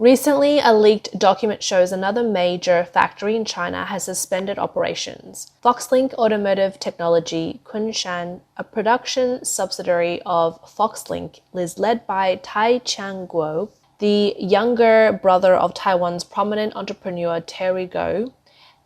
Recently, a leaked document shows another major factory in China has suspended operations. Foxlink Automotive Technology, Kunshan, a production subsidiary of Foxlink, is led by Tai-Chiang Gou, the younger brother of Taiwan's prominent entrepreneur Terry Gou.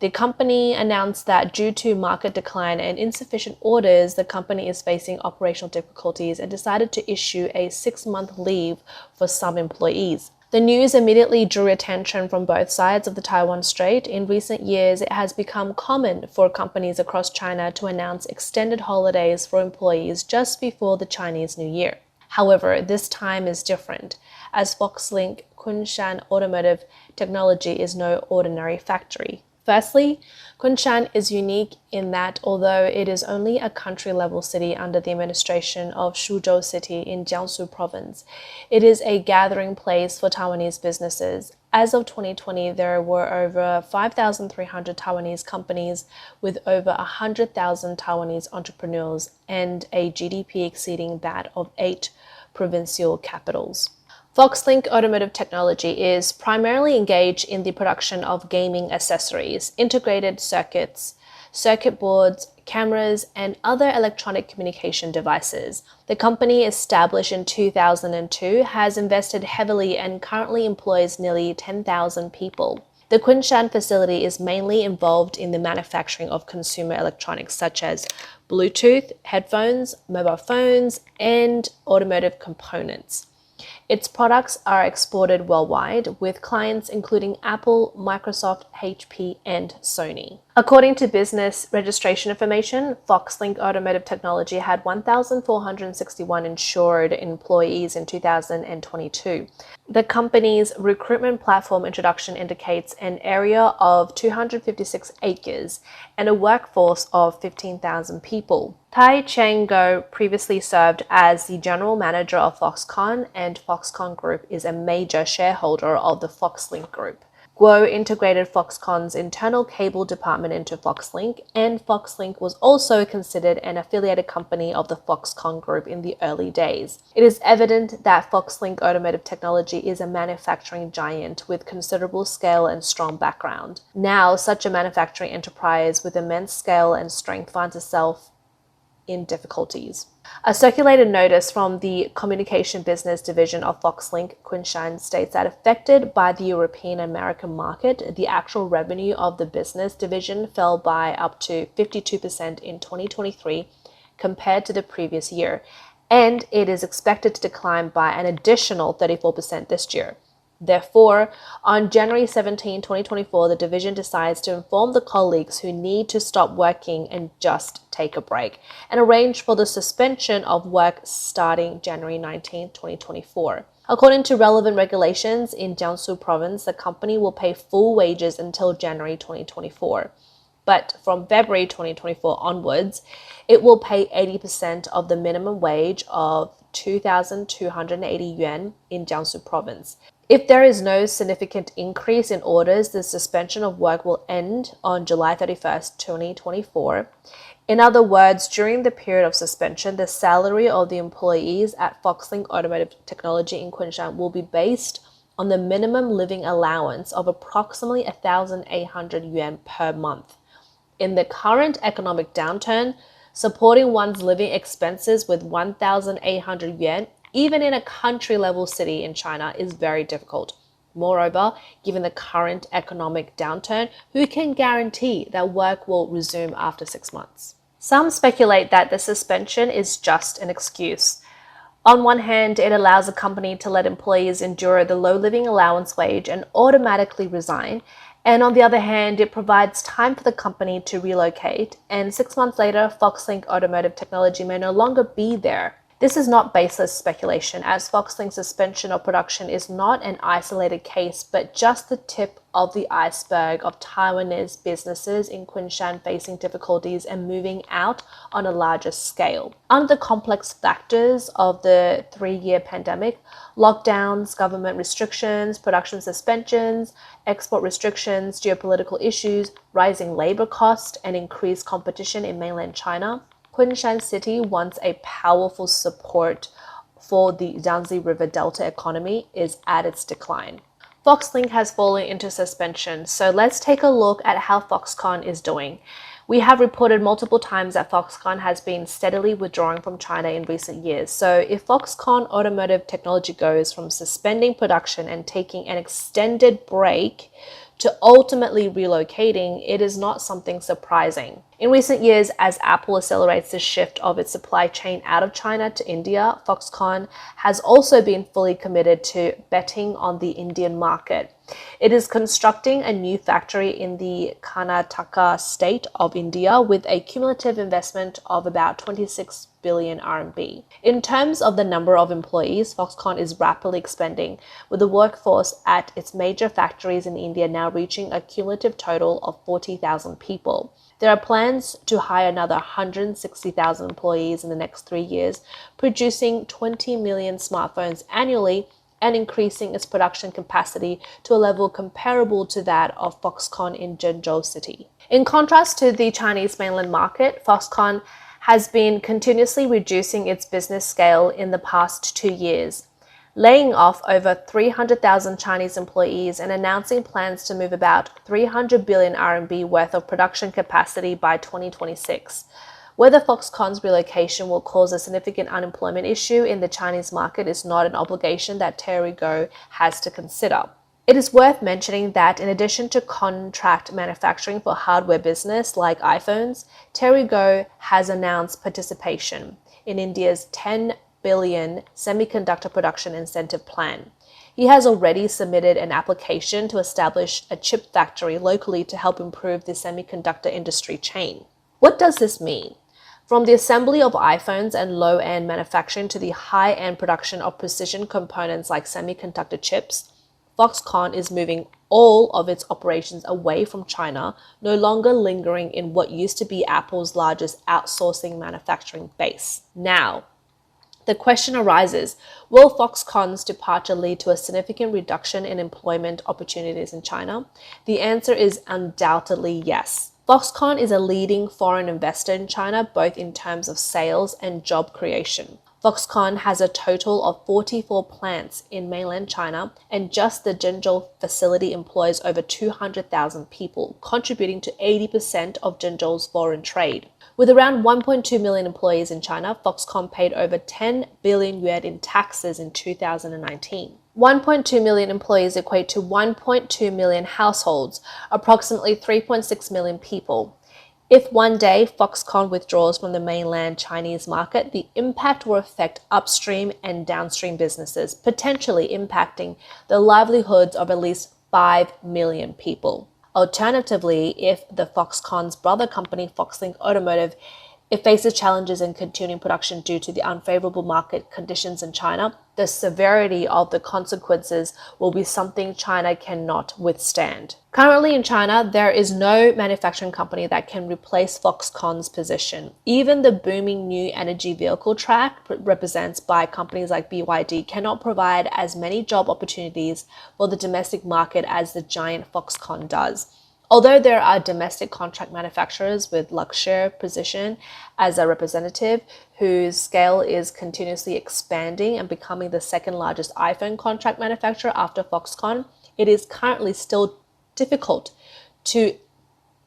The company announced that due to market decline and insufficient orders, the company is facing operational difficulties and decided to issue a 6-month leave for some employees. The news immediately drew attention from both sides of the Taiwan Strait. In recent years, it has become common for companies across China to announce extended holidays for employees just before the Chinese New Year. However, this time is different, as Foxlink Kunshan Automotive Technology is no ordinary factory. Firstly, Kunshan is unique in that although it is only a country-level city under the administration of Suzhou City in Jiangsu Province, it is a gathering place for Taiwanese businesses. As of 2020, there were over 5,300 Taiwanese companies with over 100,000 Taiwanese entrepreneurs and a GDP exceeding that of 8 provincial capitals. Foxlink Automotive Technology is primarily engaged in the production of gaming accessories, integrated circuits, circuit boards, cameras, and other electronic communication devices. The company, established in 2002, has invested heavily and currently employs nearly 10,000 people. The Kunshan facility is mainly involved in the manufacturing of consumer electronics such as Bluetooth, headphones, mobile phones, and automotive components. Its products are exported worldwide, with clients including Apple, Microsoft, HP, and Sony. According to business registration information, Foxlink Automotive Technology had 1,461 insured employees in 2022. The company's recruitment platform introduction indicates an area of 256 acres and a workforce of 15,000 people. Tai-Chiang Gou previously served as the general manager of Foxconn, and Foxconn Group is a major shareholder of the Foxlink Group. Gou integrated Foxconn's internal cable department into Foxlink, and Foxlink was also considered an affiliated company of the Foxconn Group in the early days. It is evident that Foxlink Automotive Technology is a manufacturing giant with considerable scale and strong background. Now, such a manufacturing enterprise with immense scale and strength finds itself in difficulties. A circulated notice from the communication business division of Foxlink Kunshan states that affected by the European American market, the actual revenue of the business division fell by up to 52% in 2023 compared to the previous year, and it is expected to decline by an additional 34% this year. Therefore, on January 17, 2024, the division decides to inform the colleagues who need to stop working and just take a break, and arrange for the suspension of work starting January 19, 2024. According to relevant regulations in Jiangsu Province, the company will pay full wages until January 2024. But from February 2024 onwards, it will pay 80% of the minimum wage of 2,280 yuan in Jiangsu Province. If there is no significant increase in orders, the suspension of work will end on July 31st, 2024. In other words, during the period of suspension, the salary of the employees at Foxlink Automotive Technology in Kunshan will be based on the minimum living allowance of approximately 1,800 yuan per month. In the current economic downturn, supporting one's living expenses with 1,800 yuan, even in a country-level city in China, is very difficult. Moreover, given the current economic downturn, who can guarantee that work will resume after 6 months? Some speculate that the suspension is just an excuse. On one hand, it allows a company to let employees endure the low living allowance wage and automatically resign, and on the other hand, it provides time for the company to relocate, and 6 months later, Foxlink Automotive Technology may no longer be there. This is not baseless speculation, as Foxlink's suspension of production is not an isolated case, but just the tip of the iceberg of Taiwanese businesses in Kunshan facing difficulties and moving out on a larger scale. Under the complex factors of the 3-year pandemic, lockdowns, government restrictions, production suspensions, export restrictions, geopolitical issues, rising labor costs, and increased competition in mainland China, Kunshan City, once a powerful support for the Yangtze River Delta economy, is at its decline. Foxlink has fallen into suspension, so let's take a look at how Foxconn is doing. We have reported multiple times that Foxconn has been steadily withdrawing from China in recent years. So if Foxconn Automotive Technology goes from suspending production and taking an extended break to ultimately relocating, it is not something surprising. In recent years, as Apple accelerates the shift of its supply chain out of China to India, Foxconn has also been fully committed to betting on the Indian market. It is constructing a new factory in the Karnataka state of India with a cumulative investment of about 26 billion RMB. In terms of the number of employees, Foxconn is rapidly expanding, with the workforce at its major factories in India now reaching a cumulative total of 40,000 people. There are plans to hire another 160,000 employees in the next 3 years, producing 20 million smartphones annually and increasing its production capacity to a level comparable to that of Foxconn in Zhengzhou City. In contrast to the Chinese mainland market, Foxconn has been continuously reducing its business scale in the past 2 years, laying off over 300,000 Chinese employees and announcing plans to move about 300 billion RMB worth of production capacity by 2026. Whether Foxconn's relocation will cause a significant unemployment issue in the Chinese market is not an obligation that Terry Gou has to consider. It is worth mentioning that in addition to contract manufacturing for hardware business like iPhones, Terry Gou has announced participation in India's 10 billion semiconductor production incentive plan. He has already submitted an application to establish a chip factory locally to help improve the semiconductor industry chain. What does this mean? From the assembly of iPhones and low-end manufacturing to the high-end production of precision components like semiconductor chips, Foxconn is moving all of its operations away from China, no longer lingering in what used to be Apple's largest outsourcing manufacturing base. Now, the question arises, will Foxconn's departure lead to a significant reduction in employment opportunities in China? The answer is undoubtedly yes. Foxconn is a leading foreign investor in China, both in terms of sales and job creation. Foxconn has a total of 44 plants in mainland China, and just the Zhengzhou facility employs over 200,000 people, contributing to 80% of Zhengzhou's foreign trade. With around 1.2 million employees in China, Foxconn paid over 10 billion yuan in taxes in 2019. 1.2 million employees equate to 1.2 million households, approximately 3.6 million people. If one day Foxconn withdraws from the mainland Chinese market, the impact will affect upstream and downstream businesses, potentially impacting the livelihoods of at least 5 million people. Alternatively, if the Foxconn's brother company, Foxlink Automotive, it faces challenges in continuing production due to the unfavorable market conditions in China, the severity of the consequences will be something China cannot withstand. Currently in China, there is no manufacturing company that can replace Foxconn's position. Even the booming new energy vehicle track, represented by companies like BYD, cannot provide as many job opportunities for the domestic market as the giant Foxconn does. Although there are domestic contract manufacturers with Luxshare position as a representative whose scale is continuously expanding and becoming the second largest iPhone contract manufacturer after Foxconn, it is currently still difficult to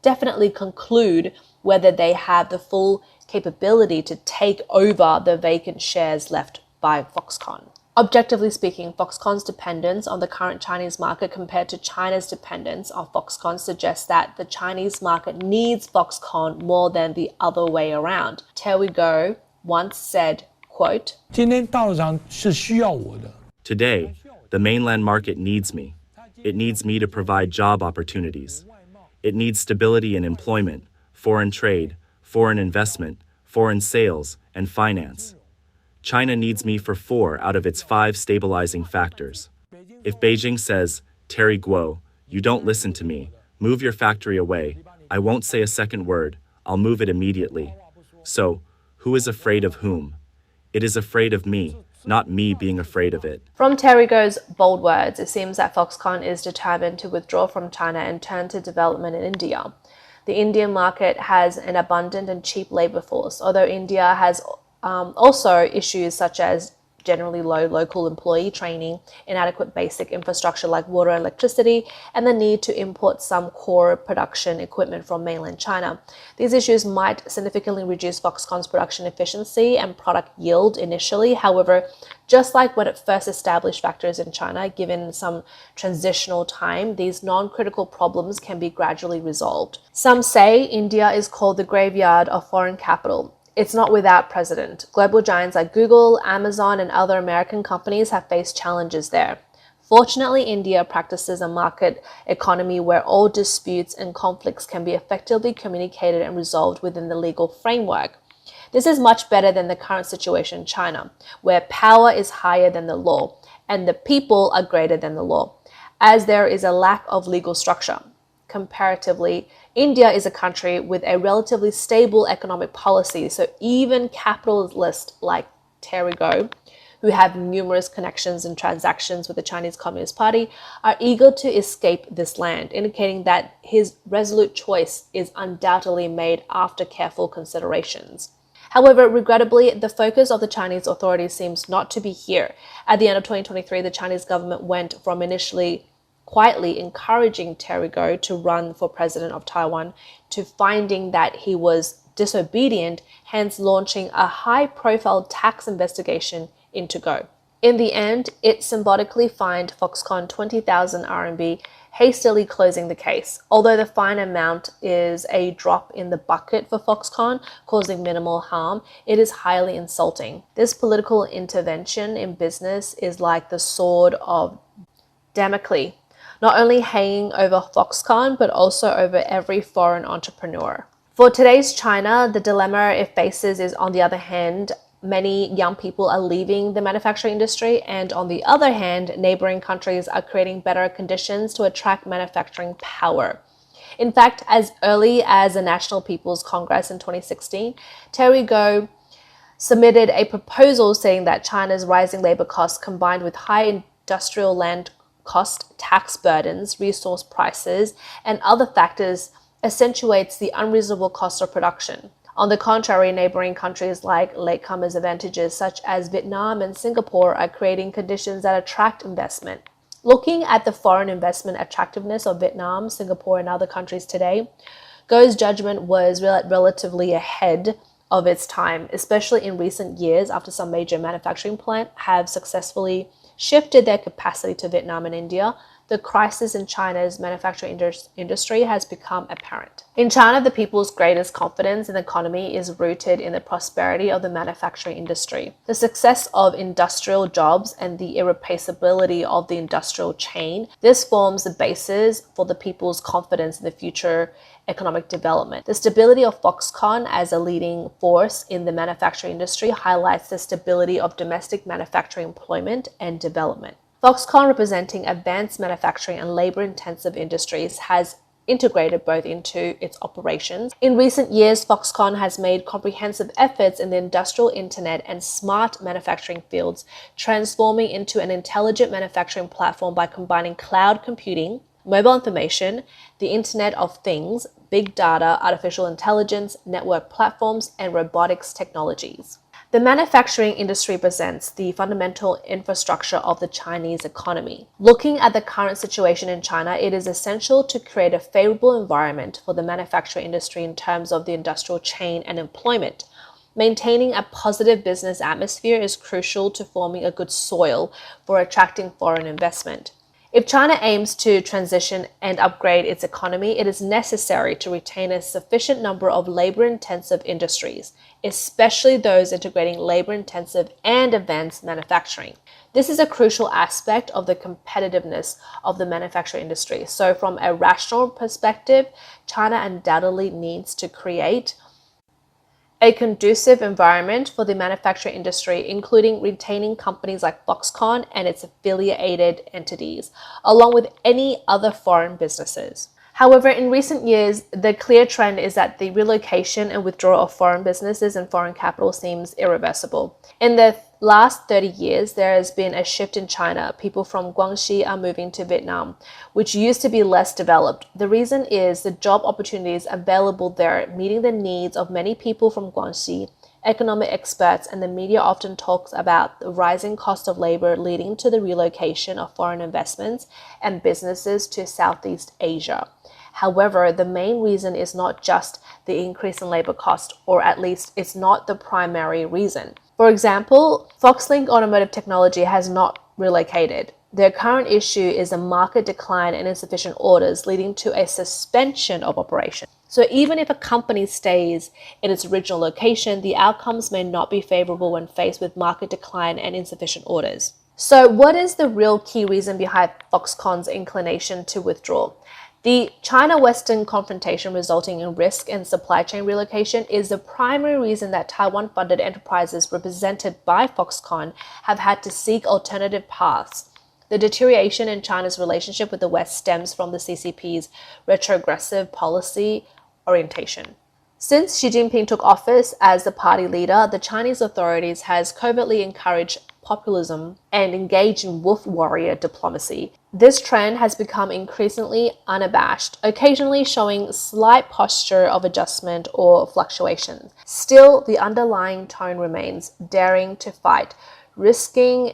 definitely conclude whether they have the full capability to take over the vacant shares left by Foxconn. Objectively speaking, Foxconn's dependence on the current Chinese market compared to China's dependence on Foxconn suggests that the Chinese market needs Foxconn more than the other way around. Terry Gou once said, quote, Today, the mainland market needs me. It needs me to provide job opportunities. It needs stability in employment, foreign trade, foreign investment, foreign sales, and finance. China needs me for 4 out of its 5 stabilizing factors. If Beijing says, Terry Gou, you don't listen to me, move your factory away, I won't say a second word, I'll move it immediately. So, who is afraid of whom? It is afraid of me, not me being afraid of it. From Terry Gou's bold words, it seems that Foxconn is determined to withdraw from China and turn to development in India. The Indian market has an abundant and cheap labor force, although India has also issues such as generally low local employee training, inadequate basic infrastructure like water and electricity, and the need to import some core production equipment from mainland China. These issues might significantly reduce Foxconn's production efficiency and product yield initially. However, just like when it first established factories in China, given some transitional time, these non-critical problems can be gradually resolved. Some say India is called the graveyard of foreign capital. It's not without precedent. Global giants like Google, Amazon, and other American companies have faced challenges there. Fortunately, India practices a market economy where all disputes and conflicts can be effectively communicated and resolved within the legal framework. This is much better than the current situation in China, where power is higher than the law and the people are greater than the law, as there is a lack of legal structure. Comparatively, India is a country with a relatively stable economic policy, so even capitalists like Terry Gou, who have numerous connections and transactions with the Chinese Communist Party, are eager to escape this land, indicating that his resolute choice is undoubtedly made after careful considerations. However, regrettably, the focus of the Chinese authorities seems not to be here. At the end of 2023, the Chinese government went from initially quietly encouraging Terry Gou to run for president of Taiwan to finding that he was disobedient, hence launching a high-profile tax investigation into Gou. In the end, it symbolically fined Foxconn 20,000 RMB, hastily closing the case. Although the fine amount is a drop in the bucket for Foxconn, causing minimal harm, it is highly insulting. This political intervention in business is like the sword of Damocles, not only hanging over Foxconn, but also over every foreign entrepreneur. For today's China, the dilemma it faces is, on the other hand, many young people are leaving the manufacturing industry, and on the other hand, neighboring countries are creating better conditions to attract manufacturing power. In fact, as early as the National People's Congress in 2016, Terry Gou submitted a proposal saying that China's rising labor costs combined with high industrial land cost, tax burdens, resource prices, and other factors accentuates the unreasonable cost of production. On the contrary, neighboring countries like latecomers' advantages such as Vietnam and Singapore are creating conditions that attract investment. Looking at the foreign investment attractiveness of Vietnam, Singapore, and other countries today, Gou's judgment was relatively ahead of its time, especially in recent years after some major manufacturing plants have successfully shifted their capacity to Vietnam and India. The crisis in China's manufacturing industry has become apparent. In China, the people's greatest confidence in the economy is rooted in the prosperity of the manufacturing industry, the success of industrial jobs, and the irreplaceability of the industrial chain. This forms the basis for the people's confidence in the future economic development. The stability of Foxconn as a leading force in the manufacturing industry highlights the stability of domestic manufacturing employment and development. Foxconn, representing advanced manufacturing and labor-intensive industries, has integrated both into its operations. In recent years, Foxconn has made comprehensive efforts in the industrial internet and smart manufacturing fields, transforming into an intelligent manufacturing platform by combining cloud computing, mobile information, the Internet of Things, big data, artificial intelligence, network platforms, and robotics technologies. The manufacturing industry presents the fundamental infrastructure of the Chinese economy. Looking at the current situation in China, it is essential to create a favorable environment for the manufacturing industry in terms of the industrial chain and employment. Maintaining a positive business atmosphere is crucial to forming a good soil for attracting foreign investment. If China aims to transition and upgrade its economy, it is necessary to retain a sufficient number of labor-intensive industries, especially those integrating labor-intensive and advanced manufacturing. This is a crucial aspect of the competitiveness of the manufacturing industry. So from a rational perspective, China undoubtedly needs to create a conducive environment for the manufacturing industry, including retaining companies like Foxconn and its affiliated entities, along with any other foreign businesses. However, in recent years, the clear trend is that the relocation and withdrawal of foreign businesses and foreign capital seems irreversible. In the last 30 years, there has been a shift in China. People from Guangxi are moving to Vietnam, which used to be less developed. The reason is the job opportunities available there, meeting the needs of many people from Guangxi, Economic experts and the media often talks about the rising cost of labor leading to the relocation of foreign investments and businesses to Southeast Asia. However, the main reason is not just the increase in labor cost, or at least it's not the primary reason. For example, Foxlink Automotive Technology has not relocated. Their current issue is a market decline and insufficient orders, leading to a suspension of operation. So even if a company stays in its original location, the outcomes may not be favorable when faced with market decline and insufficient orders. So what is the real key reason behind Foxconn's inclination to withdraw? The China-Western confrontation resulting in risk and supply chain relocation is the primary reason that Taiwan-funded enterprises represented by Foxconn have had to seek alternative paths. The deterioration in China's relationship with the West stems from the CCP's retrogressive policy orientation. Since Xi Jinping took office as the party leader, the Chinese authorities has covertly encouraged populism and engaged in wolf warrior diplomacy. This trend has become increasingly unabashed, occasionally showing slight posture of adjustment or fluctuations. Still, the underlying tone remains daring to fight, risking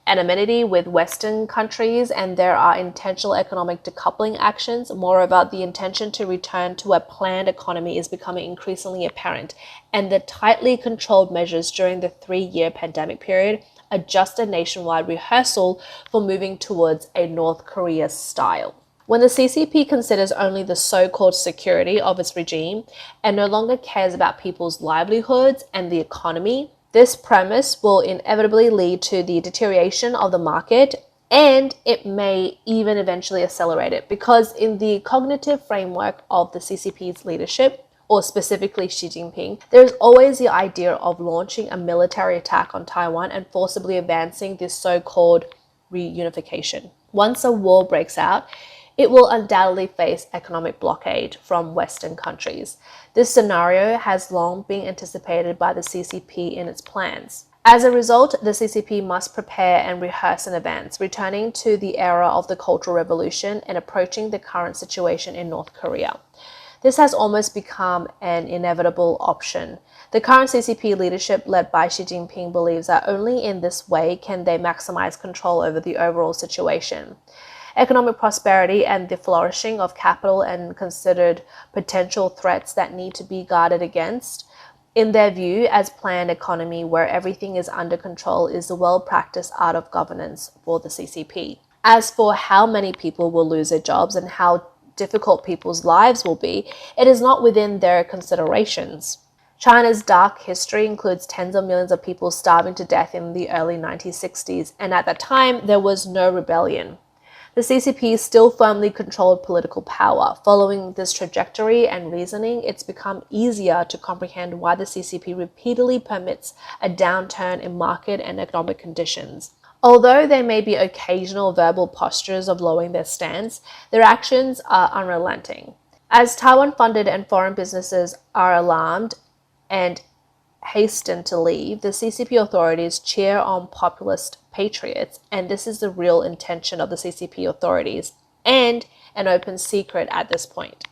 anonymity with Western countries, and there are intentional economic decoupling actions. Moreover, the intention to return to a planned economy is becoming increasingly apparent, and the tightly controlled measures during the 3-year pandemic period are just a nationwide rehearsal for moving towards a North Korea style. When the CCP considers only the so-called security of its regime and no longer cares about people's livelihoods and the economy, this premise will inevitably lead to the deterioration of the market, and it may even eventually accelerate it, because in the cognitive framework of the CCP's leadership, or specifically Xi Jinping, there is always the idea of launching a military attack on Taiwan and forcibly advancing this so-called reunification. Once a war breaks out, it will undoubtedly face economic blockade from Western countries. This scenario has long been anticipated by the CCP in its plans. As a result, the CCP must prepare and rehearse in advance, returning to the era of the Cultural Revolution and approaching the current situation in North Korea. This has almost become an inevitable option. The current CCP leadership, led by Xi Jinping, believes that only in this way can they maximize control over the overall situation. Economic prosperity and the flourishing of capital and considered potential threats that need to be guarded against. In their view, as planned economy where everything is under control is the well-practiced art of governance for the CCP. As for how many people will lose their jobs and how difficult people's lives will be, it is not within their considerations. China's dark history includes tens of millions of people starving to death in the early 1960s, and at that time, there was no rebellion. The CCP still firmly controlled political power. Following this trajectory and reasoning, it's become easier to comprehend why the CCP repeatedly permits a downturn in market and economic conditions. Although there may be occasional verbal postures of lowering their stance, their actions are unrelenting. As Taiwan-funded and foreign businesses are alarmed and hasten to leave, the CCP authorities cheer on populist patriots, and this is the real intention of the CCP authorities, and an open secret at this point.